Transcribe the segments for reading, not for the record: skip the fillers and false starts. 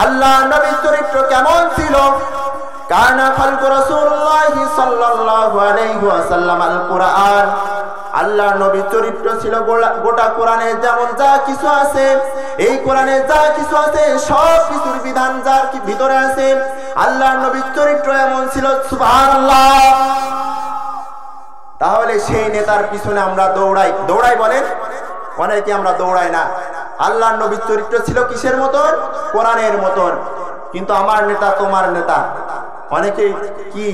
আল্লাহ নবীর চরিত্র কেমন ছিল? কানা খালকু রাসূলুল্লাহি সাল্লাল্লাহু আলাইহি ওয়াসাল্লাম আল কুরআন। আল্লাহ নবীর চরিত্র ছিল গোটা কোরআনে যেমন যা কিছু আছে, এই কোরআনে যা কিছু আছে সব কিছুর বিধান যার ভিতরে আছে, আল্লাহ নবীর চরিত্র এমন ছিল। সুবহানাল্লাহ। তাহলে সেই নেতার পিছনে আমরা দৌড়াই বলেন? অনেকে আমরা দৌড়াই না। আল্লাহ নবীর চরিত্র ছিল কিসের মতন? কোরআনের মতন। কিন্তু আমার নেতা তোমার নেতা অনেকে কি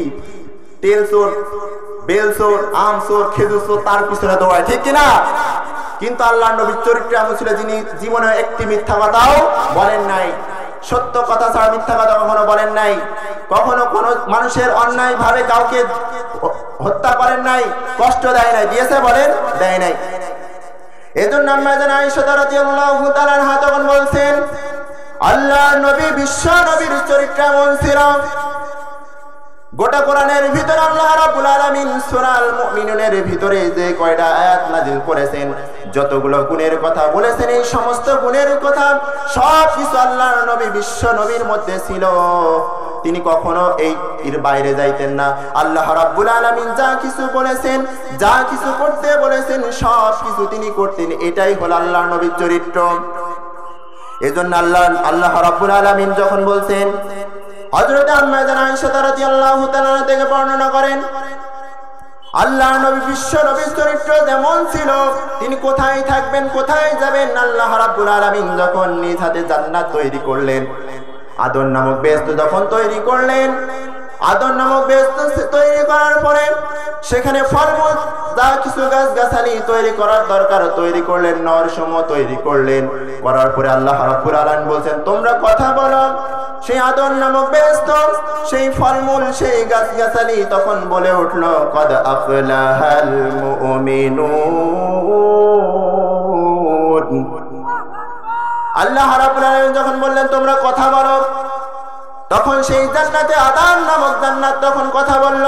তেল চোর, বেল চোর, আম চোর, খেজুর চোর তার পিছনে দৌড়ায়, ঠিক কিনা? কিন্তু আল্লাহ নবীর চরিত্র এমন ছিল যিনি জীবনে একটি মিথ্যা কথাও বলেন নাই, সত্য কথা ছাড়া মিথ্যা কথা কখনো বলেন নাই, কখনো কোনো মানুষের অন্যায় ভাবে কাউকে হত্যা করেন নাই, কষ্ট দেয় নাই। দিয়েছে বলেন? দেয় নাই। এজন্য আম্মা জান আয়েশা রাদিয়াল্লাহু তাআলা আনহা তখন বলছেন আল্লাহ নবী বিশ্ব নবীর চরিত্র এমন ছিল। গোটা কোরআনের ভিতরে আল্লাহ রাব্বুল আলামিন সূরা আল মুমিনুনের ভিতরে যে কয়টা আয়াত নাযিল করেছেন, যতগুলো গুণের কথা বলেছেন, এই সমস্ত গুণের কথা সব কিছু আল্লাহর নবী বিশ্ব নবীর মধ্যে ছিল। তিনি কখনো এর বাইরে যাইতেন না। আল্লাহ রাব্বুল আলামিন যা কিছু বলেছেন, যা কিছু করতে বলেছেন সব কিছু তিনি করতেন। এটাই হলো আল্লাহর নবীর চরিত্র। এজন্য আল্লাহ রাব্বুল আলামিন যখন বলছেন, হযরত আম্মা জান আয়েশা রাদিয়াল্লাহু তাআলা থেকে বর্ণনা করেন আল্লাহ নবী বিশ্ব নবীর চরিত্র যেমন ছিল, তিনি কোথায় থাকবেন, কোথায় যাবেন, আল্লাহ রাব্বুল আলামিন যখন নিজ হাতে জান্নাত তৈরি করলেন, আদম নামক বেহেশত যখন তৈরি করলেন, আদম নামক বেহেশত তৈরি করার পরে সেখানে ফলমূল যা কিছু গাছগাছালি তৈরি করার দরকার তৈরি করলেন, নরসমূহ তৈরি করলেন। করার পরে আল্লাহ রাব্বুল আলামিন বলছেন তোমরা কথা বলো। সেই আদম নামক বেহেশত, সেই ফলমূল, সেই গাছগাছালি তখন বলে উঠল কদ আফলাহাল মুমিনুন। আল্লাহ রাব্বুল আলামিন যখন বললেন তোমরা কথা বলো, তখন সেই জান্নাতে আদম নামক জান্নাত তখন কথা বলল।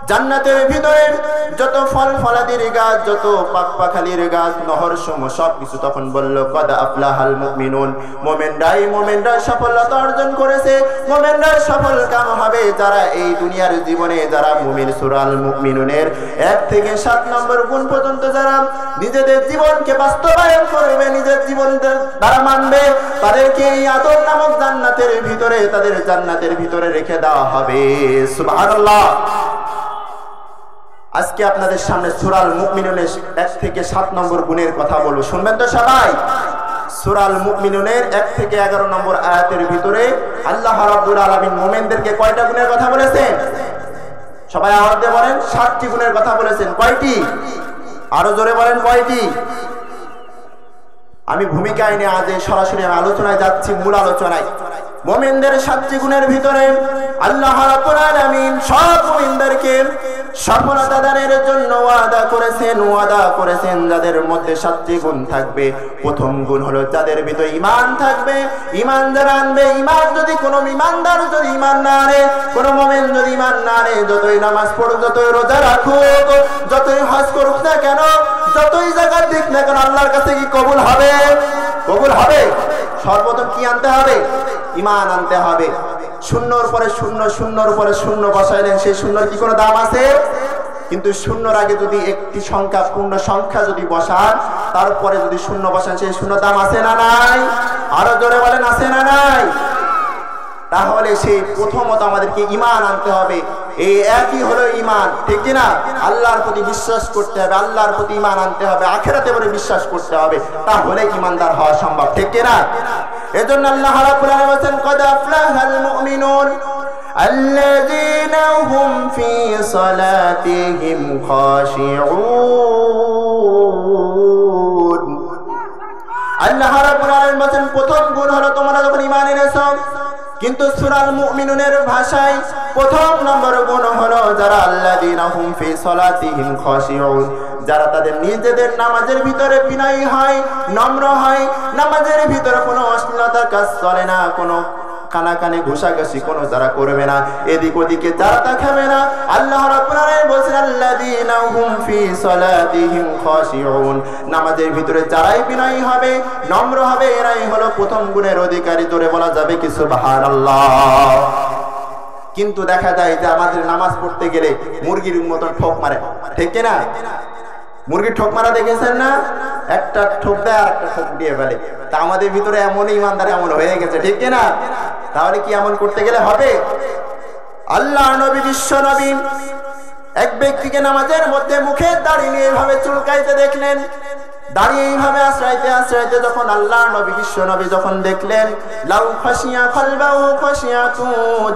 জান্নাতের ভিতরে যত ফল ফলাদির গাছ, যত পাকপাখালির গাছ, নহর সমূহ সবকিছু তখন বলল কদ আফলাহাল মুমিনুন। মুমিনরা সফলতা অর্জন করেছে, মুমিনরা সফল কাম হবে যারা এই দুনিয়ার জীবনে যারা মুমিন। সূরা আল মুমিনুনের 1 থেকে 7 নম্বর গুণ পর্যন্ত যারা নিজেদের জীবনকে বাস্তবায়ন করবে, নিজের জীবন দ্বারা মানবে, তাদেরকে এই আদম নামক জান্নাতের ভিতরে, তাদের জান্নাতের ভিতরে রেখে দেওয়া হবে। সুবহানাল্লাহ। আজকে আপনাদের সামনে সূরা আল মুমিনুনের 1 থেকে 7 নম্বর গুণের কথা বলবো, শুনবেন তো সবাই? সূরা আল মুমিনুনের 1 থেকে 11 নম্বর আয়াতের ভিতরে আল্লাহ রাব্বুল আলামিন মুমিনদেরকে কয়টা গুণের কথা বলেছেন? সবাই আওয়াজ দিয়ে বলেন। 7টি গুণের কথা বলেছেন। কয়টি? আরো জোরে বলেন কয়টি? আমি ভূমিকায় নিয়ে আজ সরাসরি আলোচনায় যাচ্ছি, মূল আলোচনায়। মুমিনদের 7টি গুণের ভিতরে আল্লাহ রাব্বুল আলামিন সব মুমিনদেরকে সফলতা দানের জন্য ওয়াদা করেছেন যাদের মধ্যে 7টি গুণ থাকবে। প্রথম গুণ হলো যাদের ভিতরে ঈমান থাকবে। ঈমান যারা আনবে, ঈমান যদি কোনো ঈমানদার যদি ঈমান না আনে, কোনো মুমিন যদি ঈমান না আনে, যতই নামাজ পড়ুক, যতই রোজা রাখুক, যতই হজ করুক না কেন, যতই যাকাত দিক না কেন, আল্লাহর কাছে কি কবুল হবে? কবুল হবে। সর্বপ্রথম কি আনতে হবে? ঈমান আনতে হবে। শূন্যর পরে শূন্য, শূন্যর উপরে শূন্য বসাইলেন, সেই শূন্যর কি কোনো দাম আছে? কিন্তু শূন্যর আগে যদি একটি সংখ্যা, পূর্ণ সংখ্যা যদি বসান, তারপরে যদি শূন্য বসান, সেই শূন্য দাম আছে না নাই? আরো জোরে বলেন আছে না নাই? তাহলে সেই প্রথমত আমাদেরকে ঈমান আনতে হবে। এই একই হলো ঈমান, ঠিক কি না? আল্লাহর প্রতি বিশ্বাস করতে হবে, আল্লাহর প্রতি ঈমান আনতে হবে, আখিরাতে পরে বিশ্বাস করতে হবে, তাহলে ঈমানদার হওয়া সম্ভব, ঠিক কি না? এজন্য আল্লাহ রাব্বুল আলামিন বলেন কদ আফলাহাল মুমিনুন আল্লাযীনা হুম ফি সালাতিহিম খাশিউন। আল্লাহ রাব্বুল আলামিন বলেন প্রথম গুণ হলো তোমরা যখন ঈমান এনেছো, কিন্তু সূরা আল মুমিনুনের ভাষায় প্রথম নম্বর গুণ হলো যারা আল্লাযীনা হুম ফি সালাতিহিম খাশিউন, যারা তাদের নিজেদের নামাজের ভিতরে বিনয়ী হয়, নম্র হয়, নামাজের ভিতরে কোনো অশ্লীলতার কাজ চলে না, কোনো কানাকানি ঘুষাঘুষি কোনো যারা করবে না, এদিক ওদিকে যারা তাকাবে না। আল্লাহ রাব্বুল আলামিন বলেছেন আল্লাযীনা হুম ফি সালাতিহিম খাশিউন, নামাজের ভিতরে যারাই বিনয়ী হবে, নম্র হবে, এরাই হলো প্রথম গুণের অধিকারী। জোরে বলা যাবে কি সুবহানাল্লাহ। কিন্তু দেখা যায় যে আমাদের নামাজ পড়তে গেলে মুরগির মতন ঠোক মারে, ঠিক কি না? মুরগির ঠোক মারা দেখেছেন না? একটা ঠোক দেয় আর একটা ঠোক দিয়ে ফেলে। তা আমাদের ভিতরে এমন ইমানদার এমন হয়ে গেছে, ঠিক কি না? তাহলে কি এমন করতে গেলে হবে? আল্লাহ নবী, বিশ্ব নবী এক ব্যক্তিকে নামাজের মধ্যে মুখে দাঁড়িয়ে নিয়ে এভাবে চুলকাইতে দেখলেন। দাঁড়িয়ে এইভাবে আশ্রাইতে আশ্রাইতে যখন আল্লাহ নবী, বিশ্ব নবী যখন দেখলেন, লাউ খাশিয়া কলবাহু খাশিয়াতু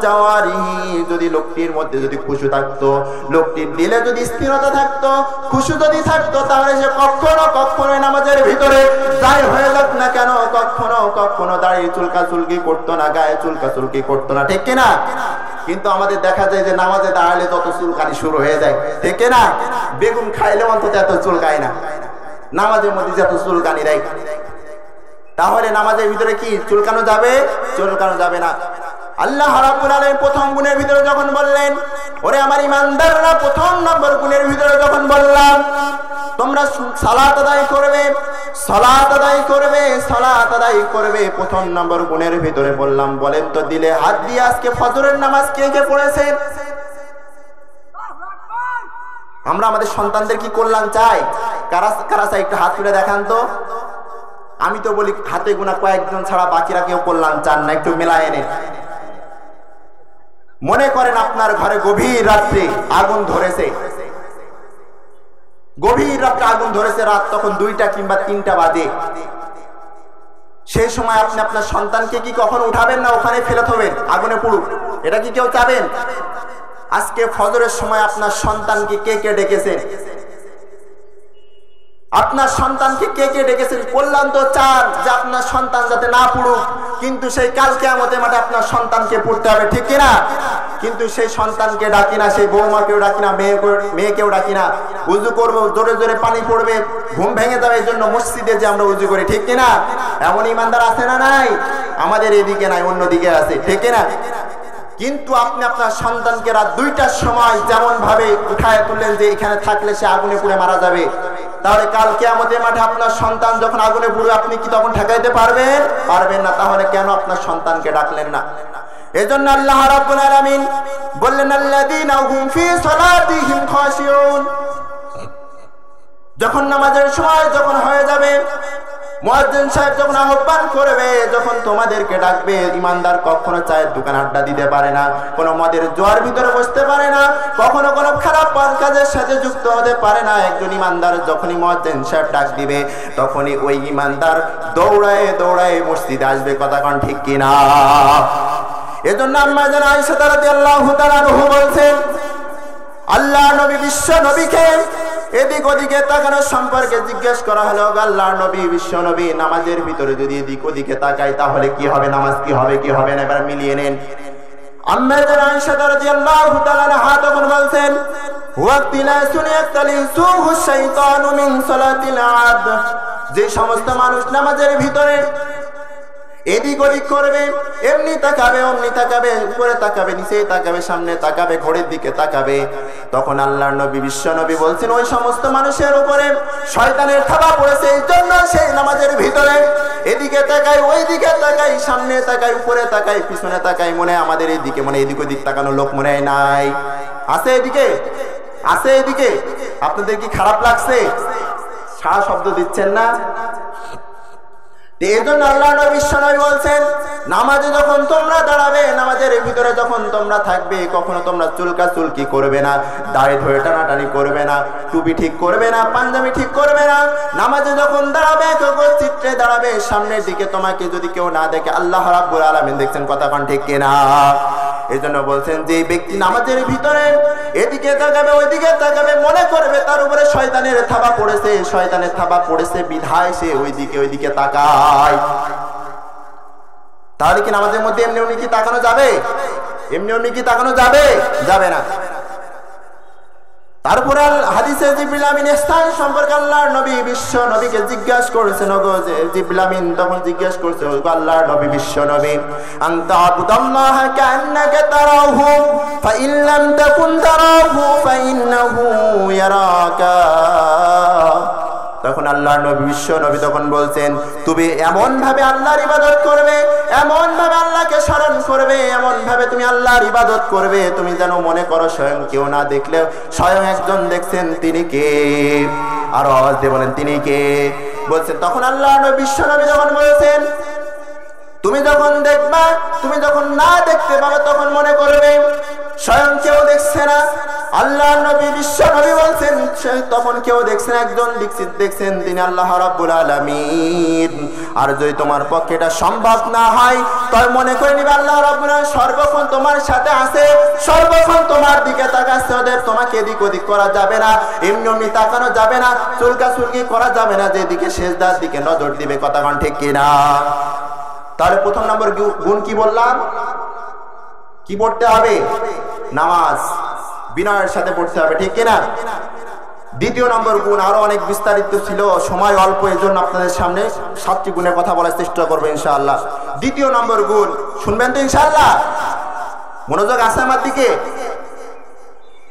জাওয়ারিহি, যদি লোকটির মধ্যে যদি খুশু থাকতো, লোকটির দিলে যদি স্থিরতা থাকতো, খুশু যদি থাকতো, তাহলে সে কখনো নামাজের ভিতরে যাই হয়ে যাক না কেন কখনো দাঁড়িয়ে চুলকাচুলকি করতো না, গায়ে চুলকাচুলকি করতো না, ঠিক কিনা? কিন্তু আমাদের দেখা যায় যে নামাজে দাঁড়ালে যত চুলকানি শুরু হয়ে যায়, ঠিক কিনা? বেগুন খাইলে অন্তত এত চুলকায় না, নামাজের মধ্যে যত চুলকানি দেয়। তাহলে নামাজের ভিতরে কি চুলকানো যাবে? চুলকানো যাবে না। আল্লাহ রাব্বুল আলামিন প্রথম গুণের ভিতরে যখন বললেন, ওরে আমার ইমানদাররা, প্রথম নম্বর গুণের ভিতরে যখন বললাম তোমরা সালাত আদায় করবে, সালাত আদায় করবে, সালাত আদায় করবে, প্রথম নম্বর গুণের ভিতরে বললাম। বলেন তো দিলে হাত দিয়ে আজকে ফজরের নামাজ কে কে পড়েছেন? আমরা আমাদের সন্তানদের কি কল্যাণ চাই? কারা কারা চাই? একটু হাত তুলে দেখান তো। আমি তো বলি হাতে গোনা কয়েকজন ছাড়া বাকিরা কেউ কল্যাণ চান না। একটু মেলায় এনে মনে করেন আপনার ঘরে গভীর রাত্রে আগুন ধরেছে, গভীর রাত্রে আগুন ধরেছে, রাত তখন 2টা কিংবা 3টা বাজে। সেই সময় আপনি আপনার সন্তানকে কি কখন উঠাবেন না ওখানে ফেলে থবেন আগুনে পুড়ুক? এটা কি কেউ চাবেন? আজকে ফজরের সময় আপনার সন্তানকে কে কে ডেকেছেন? আপনার সন্তানকে কে কে ডেকেছেন? কল্যাণ তো চান যে আপনার সন্তান যাতে না পড়ুক, কিন্তু সেই কাল কিয়ামতের মাঠে আপনার সন্তানকে পড়তে হবে, ঠিক কিনা? কিন্তু সেই সন্তানকে ডাকি না, সেই বৌমাকেও ডাকি না, মেয়েকেও ডাকি না। উজু করবো, জোরে জোরে পানি পড়বে, ঘুম ভেঙে যাবে, এই জন্য মসজিদে যে আমরা উজু করি, ঠিক কিনা? এমন ইমানদার আছে না নাই? আমাদের এদিকে নাই, অন্যদিকে আছে, ঠিক কিনা? কিন্তু আপনি আপনার সন্তানকে রাত 2টার সময় যেমন ভাবে উঠায় তুললেন যে এখানে থাকলে সে আগুনে পুড়ে মারা যাবে, তাহলে কাল কিয়ামতের মাঠে আপনার সন্তান যখন আগুনে পুড়বে আপনি কি তখন ঠেকাইতে পারবেন? পারবেন না। তাহলে কেন আপনার সন্তানকে ডাকলেন না? এজন্য আল্লাহ রাব্বুল আলামিন বললেন আল্লাযীনা হুম ফি সালাতিহিম খাশিউন। যখন নামাজের সময় যখন হয়ে যাবে, মুয়াজ্জিন সাহেব যখন আহ্বান করবে, যখন তোমাদেরকে ডাকবে, ইমানদার কখনো চায়ের দোকান আড্ডা দিতে পারে না, কোনো মদের জোয়ার ভিতরে বসতে পারে না, কখনো কোনো খারাপ কাজের সাথে যুক্ত হতে পারে না। একজন ইমানদার যখনই মুয়াজ্জিন সাহেব ডাক দিবে, তখনই ওই ইমানদার দৌড়ায় দৌড়ায় মসজিদে আসবে। কথা কোন ঠিক কিনা? এজন্য আম্মা জান আয়েশা রাদিয়াল্লাহু তাআলা আনহা বলছেন, আল্লাহ নবী, বিশ্ব নবীকে এদিক ওদিকে তাকানোর সম্পর্কে জিজ্ঞেস করা হলো। আল্লাহ নবী, বিশ্ব নবী, নামাজের ভিতরে যদি এদিক ওদিকে তাকাই তাহলে কি হবে? নামাজ কি হবে কি হবে না? এবার মিলিয়ে নেন। আম্মা জান আয়েশা রাদিয়াল্লাহু তাআলা আনহা তখন বলছেন, ওয়াক্তিলাসুন ইয়াক্তালিসুহু শাইতানু মিন সালাতিল আদ। যে সমস্ত মানুষ নামাজের ভিতরে এদিক ওদিক করবে, এমনি তাকাবে, অমনি তাকাবে, উপরে তাকাবে, নিচে তাকাবে, সামনে তাকাবে, ঘড়ির দিকে তাকাবে, তখন আল্লাহর নবী, বিশ্ব নবী বলছেন ওই সমস্ত মানুষের উপরে শয়তানের থাবা পড়েছে। এই জন্য সেই নামাজের ভিতরে এদিকে তাকাই, ওই দিকে তাকাই, সামনে তাকাই, উপরে তাকাই, পিছনে তাকাই, মনে আমাদের এদিকে, মনে এদিক ওদিক তাকানো লোক মনে হয় নাই? আছে এদিকে? আছে এদিকে? আপনাদের কি খারাপ লাগছে? সারা শব্দ দিচ্ছেন না? এই জন্য আল্লাহ নবী, বিশ্ব নবী বলছেন, নামাজে যখন তোমরা দাঁড়াবে, নামাজের ভিতরে যখন তোমরা থাকবে, কখনো তোমরা চুলকাচুলকি করবে না, দাড়ি ধরে টানাটানি করবে না, টুপি ঠিক করবে না, পাঞ্জাবি ঠিক করবে না। নামাজে যখন দাঁড়াবে, চিত্রে দাঁড়াবে, সামনের দিকে তোমাকে যদি কেউ না দেখে, আল্লাহ রাব্বুল আলামিন দেখছেন। কথা কোন ঠিক কিনা? এই জন্য বলছেন যে ব্যক্তি নামাজের ভিতরে এদিকে তাকাবে, ওইদিকে তাকাবে, মনে করবে তার উপরে শয়তানের থাবা পড়েছে, শয়তানের থাবা পড়েছে বিধায় সে ওইদিকে তাকায়। তাহলে কি নামাজের মধ্যে এমনি এমনি কি তাকানো যাবে? এমনি এমনি কি তাকানো যাবে? যাবে না। তারপর হাদিসে জিবরিল আমিন স্থান সম্পর্কে আল্লাহর নবী বিশ্ব নবীকে জিজ্ঞাসা করেছেন, ওগো জিবরিল আমিন তখন জিজ্ঞাসা করছে, ওগো আল্লাহর নবী বিশ্ব নবী, আনতা আবুদাল্লাহ কান্নাকা তারাহু ফাইন লাম তাকুন তারাহু ফাইন্নাহু ইয়ারাকা। তখন আল্লাহর নবী বিশ্ব নবী তখন বলছেন, তুমি এমন ভাবে আল্লাহর ইবাদত করবে, এমন ভাবে আল্লাহকে স্মরণ করবে, এমন ভাবে তুমি আল্লাহর ইবাদত করবে, তুমি যেন মনে করো স্বয়ং কেউ না দেখলেও স্বয়ং একজন দেখছেন, তিনি কে? আর আওয়াজ দিয়ে বলেন তিনি কে? বলছেন তখন আল্লাহর নবী বিশ্ব নবী যখন বলেছেন, তুমি যখন দেখবা, তুমি যখন না দেখতে পাবে তখন মনে করবে স্বয়ং কেউ দেখছে না। আল্লাহর নবী বিশ্ব নবী বলছেন তখন কেউ দেখছেন, একজন দেখছেন, তিনি আল্লাহ রাব্বুল আলামিন। আর যদি তোমার পক্ষে এটা সম্ভব না হয় তবে মনে করে নিবে আল্লাহ রাব্বুল আলামিন সর্বক্ষণ তোমার সাথে আছে, সর্বক্ষণ তোমার দিকে তাকাচ্ছে, ওদের তোমাকে এদিক ওদিক করা যাবে না, এমনি এমনি তাকানো যাবে না, চুলকাচুলকি করা যাবে না, যেদিকে সেজদার দিকে নজর দিবে। কথা কোন ঠিক কিনা? তাহলে প্রথম নম্বর গুণ কি বললাম? কি পড়তে হবে? নামাজ বিনয়ের সাথে পড়তে হবে, ঠিক কিনা? দ্বিতীয় নম্বর গুণ আরো অনেক বিস্তারিত ছিল, সময় অল্প, এই জন্য আপনাদের সামনে 7টি গুণের কথা বলার চেষ্টা করবো ইনশাআল্লাহ। দ্বিতীয় নম্বর গুণ শুনবেন তো ইনশাআল্লাহ? মনোযোগ আছে আমার দিকে?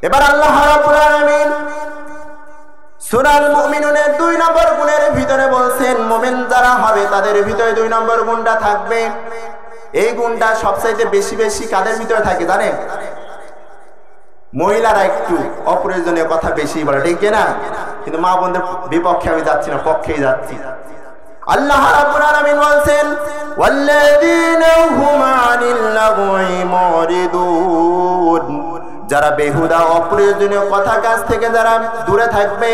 এবার আল্লাহ রাব্বুল আলামিন সূরা আল মুমিনুনের 2 নম্বর গুণের ভিতরে বলছেন, মুমিন যারা হবে তাদের ভিতরে 2 নম্বর গুণটা থাকবে। এই গুণটা সবচাইতে বেশি বেশি কাদের ভিতরে থাকে জানেন? মহিলারা একটু অপ্রয়োজনীয় কথা বেশি বলে, ঠিক না? কিন্তু মা বোনদের বিপক্ষে আমি যাচ্ছি না, পক্ষেই যাচ্ছি। আল্লাহ রাব্বুল আলামিন বলছেন, ওয়াল্লাযীনা হুম আনিল লাগwi মুরিদুন, যারা বেহুদা অপ্রয়োজনীয় কথা কাজ থেকে যারা দূরে থাকবে।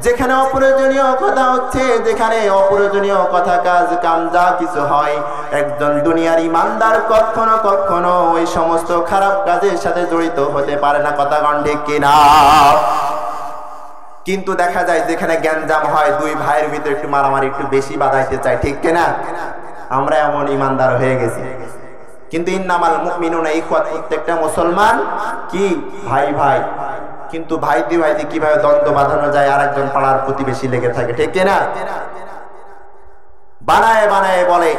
যেখানে অপ্রয়োজনীয় কথা হচ্ছে, যেখানে অপ্রয়োজনীয় কথা কাজ কাম যা কিছু হয়, একজন দুনিয়ার ইমানদার কখনো কখনো ওই সমস্ত খারাপ কাজের সাথে জড়িত হতে পারে না। কথা কোন ঠিক কিনা? কিন্তু দেখা যায় যেখানে গ্যাঞ্জাম হয়, 2 ভাইয়ের ভিতরে একটু মারামারি একটু বেশি বাঁধাইতে চায়, ঠিক কিনা? আমরা এমন ইমানদার হয়ে গেছি। কিন্তু ইন্নামাল মুমিনুনা ইখওয়াত, প্রত্যেকটা মুসলমান কি ভাই ভাই। কিন্তু ভাই দিয়ে কিভাবে দ্বন্দ্ব বাঁধানো যায়, আর একজন পাড়ার প্রতিবেশী লেগে থাকে, ঠিক কিনা? বানায় বানায় বলে।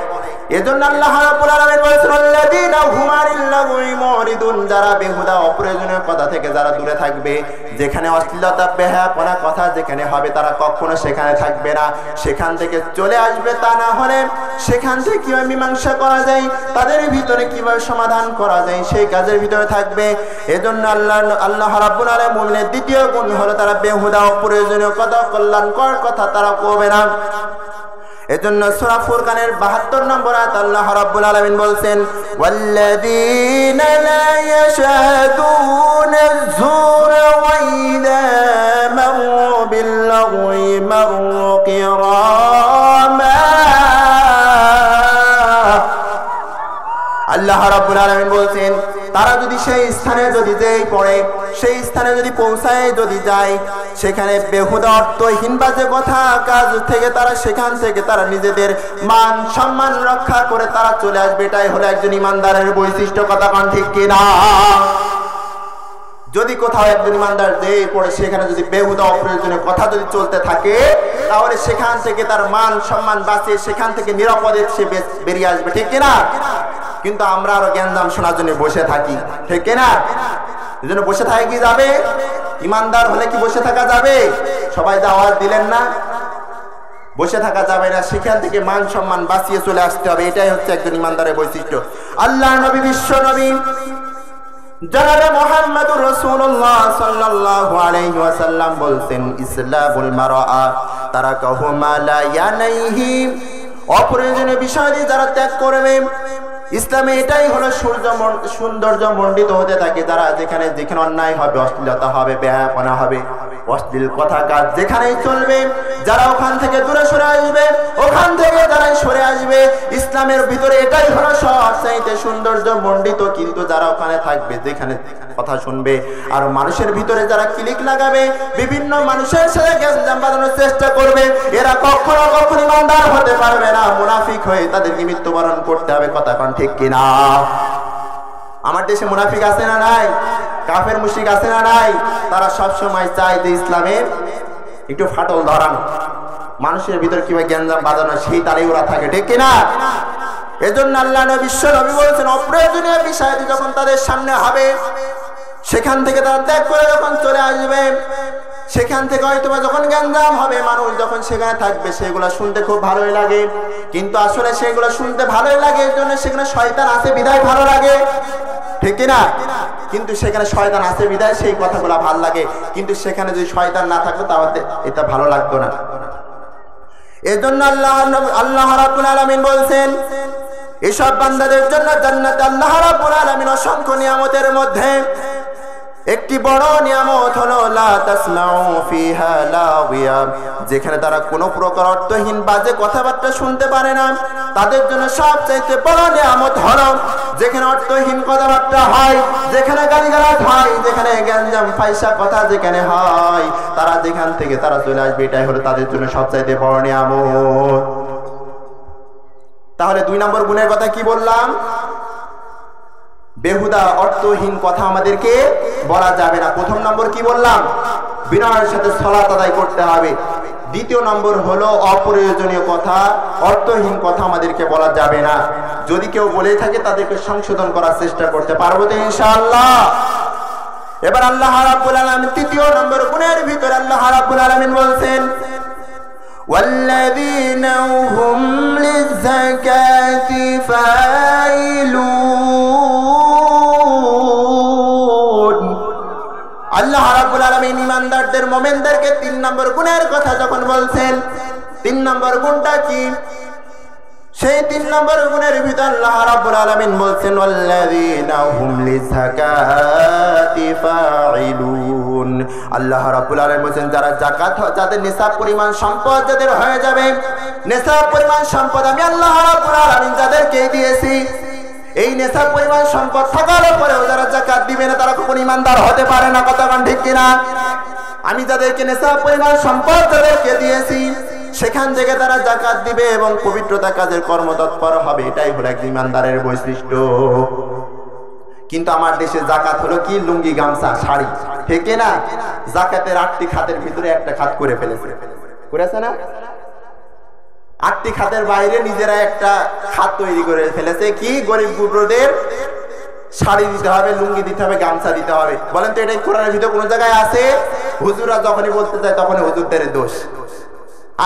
এজন্য আল্লাহ রাব্বুল আলামিন বলেছেন, আল্লাযীনা হুম আনিল লাগwi মুরিদুন, যারা বেহুদা অপ্রয়োজনীয় কথা থেকে যারা দূরে থাকবে। যেখানে অশ্লীলতা বেহায়াপনা কথা যেখানে হবে তারা কখনো সেখানে থাকবে না, সেখান থেকে চলে আসবে। তা না হলে সেখান থেকে কিভাবে মীমাংসা করা যায়, তাদের ভিতরে কিভাবে সমাধান করা যায়, সেই কাজের ভিতরে থাকবে। এজন্য আল্লাহ রাব্বুল আলামিন মুমিনের দ্বিতীয় গুণ হলো তারা বেহুদা অপ্রয়োজনীয় কথা, কল্যাণকর কথা তারা কবে না। এজন্য সূরা ফুরকানের 72 নম্বর আয়াত আল্লাহ রাব্বুল আলামিন বলছেন, ওয়াল্লাযীনা লা ইয়াশহাদুনা আয-যুরা ওয়া ইযা মারু বিল-লাগwi মারু কিরামা। আল্লাহ রাব্বুল আলামিন বলছেন, তারা যদি সেই স্থানে যদি যেই পড়ে, সেই স্থানে যদি পৌঁছায় যদি যায়, সেখানে বেহুদা অর্থহীন বাজে কথা কাজ থেকে তারা সেখান থেকে তারা নিজেদের মান সম্মান রক্ষা করে তারা চলে আসবে। এটাই হলো একজন ইমানদারের বৈশিষ্ট্য। কথা কোন ঠিক কিনা? যদি কোথাও একজন ইমানদার যেই পড়ে সেখানে যদি বেহুদা অপ্রয়োজনীয় কথা যদি চলতে থাকে, তাহলে সেখান থেকে তার মান সম্মান বাঁচিয়ে সেখান থেকে নিরাপদে সে বেরিয়ে আসবে, ঠিক কিনা? কিন্তু আমরা আরো জ্ঞানদাম শোনার জন্য বসে থাকি, ঠিক কিনা? এই জন্য বসে থাকে কি যাবে? ইমানদার হলে কি বসে থাকা যাবে? সবাই যে আওয়াজ দিলেন না, বসে থাকা যাবে না, সেখান থেকে মান সম্মান বাঁচিয়ে চলে আসতে হবে। এটাই হচ্ছে একজন ইমানদারের বৈশিষ্ট্য। আল্লাহর নবী বিশ্ব নবী জনাবে মুহাম্মদুর রাসূলুল্লাহ সাল্লাল্লাহু আলাইহি ওয়াসাল্লাম বলছেন, ইসলামুল মারআ তারাকাহু মা লা ইয়ানাইহি, অপ্রয়োজনীয় বিষয় দিয়ে যারা ত্যাগ করবে। ইসলামে এটাই হলো সৌন্দর্য মণ্ডিত হতে থাকে। যারা যেখানে যেখানে অন্যায় হবে, অশ্লীলতা হবে, বেহায়াপনা হবে, অশ্লীল কথা কাজ যেখানেই চলবে, যারা ওখান থেকে দূরে সরে আসবে, ওখান থেকে যারা সরে আসবে, ইসলামের ভিতরে এটাই হলো সবচাইতে সৌন্দর্য মণ্ডিত। কিন্তু যারা ওখানে থাকবে, যেখানে কথা শুনবে, আর মানুষের ভিতরে যারা ক্লিক লাগাবে, বিভিন্ন মানুষের সাথে গ্যাঞ্জাম বাঁধানোর চেষ্টা করবে, এরা কখনো কখনো ইমানদার হতে পারবে না। মুনাফিক হয়ে তাদেরকে মৃত্যুবরণ করতে হবে। কথা কোন ঠিক কিনা? আমার দেশে মুনাফিক আছে না নাই? কাফের মুশরিক আছে না নাই? তারা সব সময় চায় যে ইসলামের একটু ফাটল ধরানো, মানুষের ভিতর কিভাবে জ্ঞানজাম বাঁধানো, সেই তারাই ওরা থাকে, ঠিক কিনা? এজন্য আল্লাহ বিশ্ব নবী বলেছেন, অপ্রয়োজনীয় বিষয় যখন তাদের সামনে হবে সেখান থেকে তারা ত্যাগ করে যখন চলে আসবে, সেখান থেকে হয়তো যখন জ্ঞানজাম হবে, মানুষ যখন সেখানে থাকবে সেগুলো শুনতে খুব ভালোই লাগে, কিন্তু আসলে সেগুলো শুনতে ভালোই লাগে এর জন্য সেখানে শয়তান আছে বিধায় ভালো লাগে, ঠিক কিনা? কিন্তু সেখানে শয়তান আছে বিধায় সেই কথাগুলো ভালো লাগে, কিন্তু সেখানে যদি শয়তান না থাকতো তাহলে এটা ভালো লাগতো না। এজন্য আল্লাহ রাব্বুল আলামিন বলছেন, এসব বান্দাদের জন্য জান্নাতে আল্লাহ রাব্বুল আলামিন অসংখ্য নিয়ামতের মধ্যে একটি বড় নিয়ামত হলো লা তাসমাউ ফিহা লাওয়িয়া, যেখানে তারা কোনো প্রকার অর্থহীন বাজে কথাবার্তা শুনতে পারে না। তাদের জন্য সবচেয়ে বড় নিয়ামত হলো যেখানে অর্থহীন কথাবার্তা হয়, যেখানে গালিগালাজ হয়, যেখানে গ্যাঞ্জাম ফাইসা কথা যেখানে হয়, তারা যেখান থেকে তারা চলে আসবে, এটাই হলো তাদের জন্য সবচেয়ে বড় নিয়ামত। তাহলে 2 নম্বর গুণের কথা কি বললাম? বেহুদা অর্থহীন কথা আমাদেরকে বলা যাবে না। প্রথম নম্বর কি বললাম? বিনয়ের সাথে সালাত আদায় করতে হবে। দ্বিতীয় নম্বর হলো অপ্রয়োজনীয় কথা, অর্থহীন কথা আমাদেরকে বলা যাবে না। যদি কেউ বলে থাকে তাদেরকে সংশোধন করার চেষ্টা করতে পারবো তো ইনশাআল্লাহ। এবার আল্লাহ রাব্বুল আলামিন তৃতীয় নম্বর গুণের ভিতরে আল্লাহ রাব্বুল আলামিন বলছেন, والذين هم للزكاة فاعلون। আল্লাহ রাব্বুল আলামিন ঈমানদারদের মুমিনদেরকে 3 নম্বর গুণের কথা যখন বলছেন, 3 নম্বর গুণটা কি? সেই 3 নম্বর গুণের ভিতর আল্লাহ রাব্বুল আলামিন বলছেন, ওয়াল্লাযীনা হুম লিযাকাতি ফাইলুন। আল্লাহ রাব্বুল আলামিন বলেন, যারা যাকাত, যাদের নিসাব পরিমাণ সম্পদ যাদের হয়ে যাবে, নিসাব পরিমাণ সম্পদ আমি আল্লাহ রাব্বুল আলামিন যাদেরকে দিয়েছি, এই নিসাব পরিমাণ সম্পদ থাকার পরেও যারা যাকাত দিবে না তারা কখনো ঈমানদার হতে পারে না। কথাটা ঠিক কিনা? আমি যাদেরকে নিসাব পরিমাণ সম্পদ যাদেরকে দিয়েছি সেখান থেকে তারা যাকাত দিবে এবং পবিত্রতা কাজের কর্মতৎপর হবে, এটাই হলো এক ঈমানদারের বৈশিষ্ট্য। কিন্তু আমার দেশে যাকাত হলো কি? লুঙ্গি, গামছা, শাড়ি, ঠিক না? যাকাতের 8টি খাতের ভিতরে একটা খাত করে ফেলেছে, করেছে না? 8টি খাতের বাইরে নিজেরা একটা খাত তৈরি করে ফেলেছে। কি? গরিব গুবরদের শাড়ি দিতে হবে, লুঙ্গি দিতে হবে, গামছা দিতে হবে। বলেন তো এটাই কোরআনের ভিতরে কোন জায়গায় আছে? হুজুররা যখনই বলতে চায় তখনই হুজুরদের দোষ।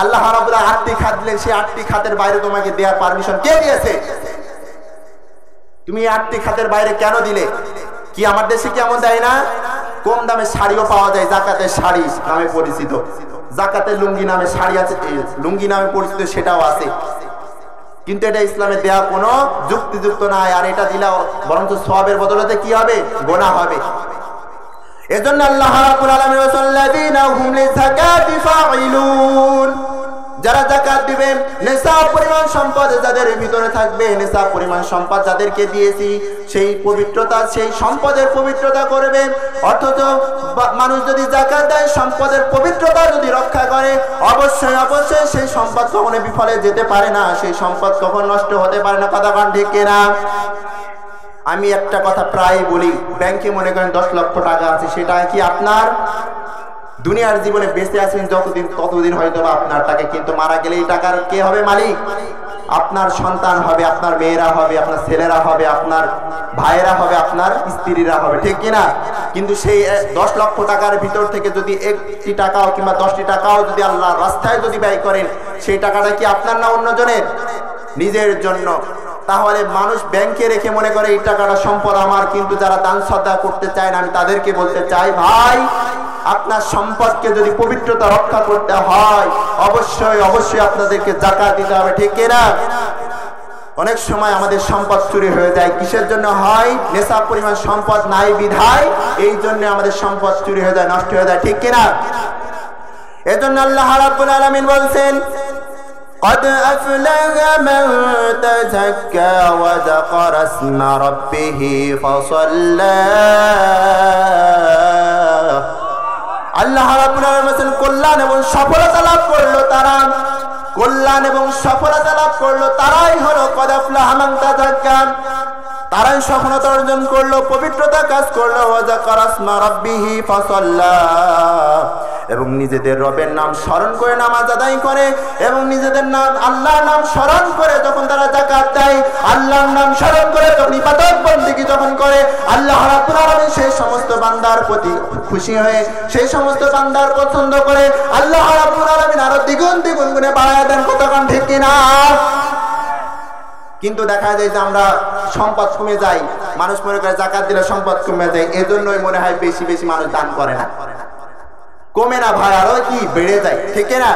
আল্লাহ রাব্বুল আলামিন 8টি খাত দিলেন, সেই 8টি খাতের বাইরে তোমাকে দেওয়ার পারমিশন কে দিয়েছে? তুমি 8টি খাতের বাইরে কেন দিলে? কি আমার দেশে কেমন দেয় না? কম দামে শাড়িও পাওয়া যায়, যাকাতের শাড়ি নামে পরিচিত, যাকাতের লুঙ্গি নামে শাড়ি আছে, লুঙ্গি নামে পরিচিত, সেটাও আছে। কিন্তু এটা ইসলামে দেয়া কোনো যুক্তিযুক্ত নাই। আর এটা দিলে বরঞ্চ সওয়াবের বদলে কি হবে? গুনাহ হবে। এজন্য আল্লাহ রাব্বুল আলামিন বলেন, আল্লাযীনা হুম লিযাকাতি ফাইলুন। যারা যাকাত দিবেন, নিসাব পরিমাণ সম্পদ যাদের ভিতরে থাকবে, নিসাব পরিমাণ সম্পদ যাদেরকে দিয়েছি, সেই পবিত্রতা, সেই সম্পদের পবিত্রতা করবে। অথচ মানুষ যদি যাকাত দেয়, সম্পদের পবিত্রতা যদি রক্ষা করে, অবশ্যই অবশ্যই সেই সম্পদ কখনো বিফলে যেতে পারে না, সেই সম্পদ কখনো নষ্ট হতে পারে না। কথা কান ঠিক কিনা? আমি একটা কথা প্রায় বলি, ব্যাংকে মনে করেন 10 লক্ষ টাকা আছে, সেটা কি আপনার? দুনিয়ার জীবনে বেঁচে আছেন যতদিন ততদিন হয়তো আপনার টাকা, কিন্তু মারা গেলে এই টাকার কে হবে মালিক? আপনার সন্তান হবে, আপনার মেয়েরা হবে, আপনার ছেলেরা হবে, আপনার ভাইয়েরা হবে, আপনার স্ত্রীরা হবে, ঠিক কিনা? কিন্তু সেই 10 লক্ষ টাকার ভিতর থেকে যদি 1টি টাকাও কিংবা 10টি টাকাও যদি আল্লাহর রাস্তায় যদি ব্যয় করেন, সেই টাকাটা কি আপনার না অন্যজনের? নিজের জন্য। তাহলে মানুষ ব্যাংকে রেখে মনে করে এই টাকাটা সম্পদ আমার, কিন্তু যারা দান সদকা করতে চায় না, আমি তাদেরকে বলতে চাই, ভাই আপনার সম্পদকে যদি পবিত্রতা রক্ষা করতে হয়, অবশ্যই অবশ্যই আপনাদেরকে যাকাত দিতে হবে, ঠিক কিনা? অনেক সময় আমাদের সম্পদ চুরি হয়ে যায়, কিসের জন্য হয়? নেশাব পরিমাণ সম্পদ নাই বিধায় এই জন্য আমাদের সম্পদ চুরি হয়ে যায়, নষ্ট হয়ে যায়, ঠিক কিনা? এজন্য আল্লাহ রাব্বুল আলামিন বলছেন, قد أفلح من تزكى وذكر اسم ربه فصلى। আল্লাহ রাব্বুল আলামিন বলেন, কল্যাণ এবং সফলতা লাভ করলো তারা, কল্যাণ এবং সফলতা লাভ করলো তারাই হলো কদ আফলাহা মান তাযাক্কা। আড়াই সফলতা অর্জন করলো, পবিত্রতা কাজ করলো, ওয়াযাকারা ইসমা রাব্বিহি ফাসাল্লা, এবং নিজেদের রবের নাম স্মরণ করে নামাজ আদায় করে, এবং নিজেদের নাম আল্লাহর নাম স্মরণ করে যখন তারা যাকাত দেয়, আল্লাহর নাম স্মরণ করে তখন ইবাদত বন্দেগী যখন করে, আল্লাহ রাব্বুল আলামিন সেই সমস্ত বান্দার প্রতি খুশি হয়ে সেই সমস্ত বান্দার পছন্দ করে আল্লাহ রাব্বুল আলামিন আরো দ্বিগুণ দ্বিগুণ গুণে বাড়ায় দেন। কতক্ষণ ঠিক কিনা? কিন্তু দেখা যায় যে আমরা সম্পদ কমে যায়, মানুষ মনে করে যাকাত দিলে সম্পদ কমে যায়, এজন্যই মনে হয় বেশি বেশি মানুষ দান করে না, কমে না ভাই, আরো কি বেড়ে যায়, ঠিক না?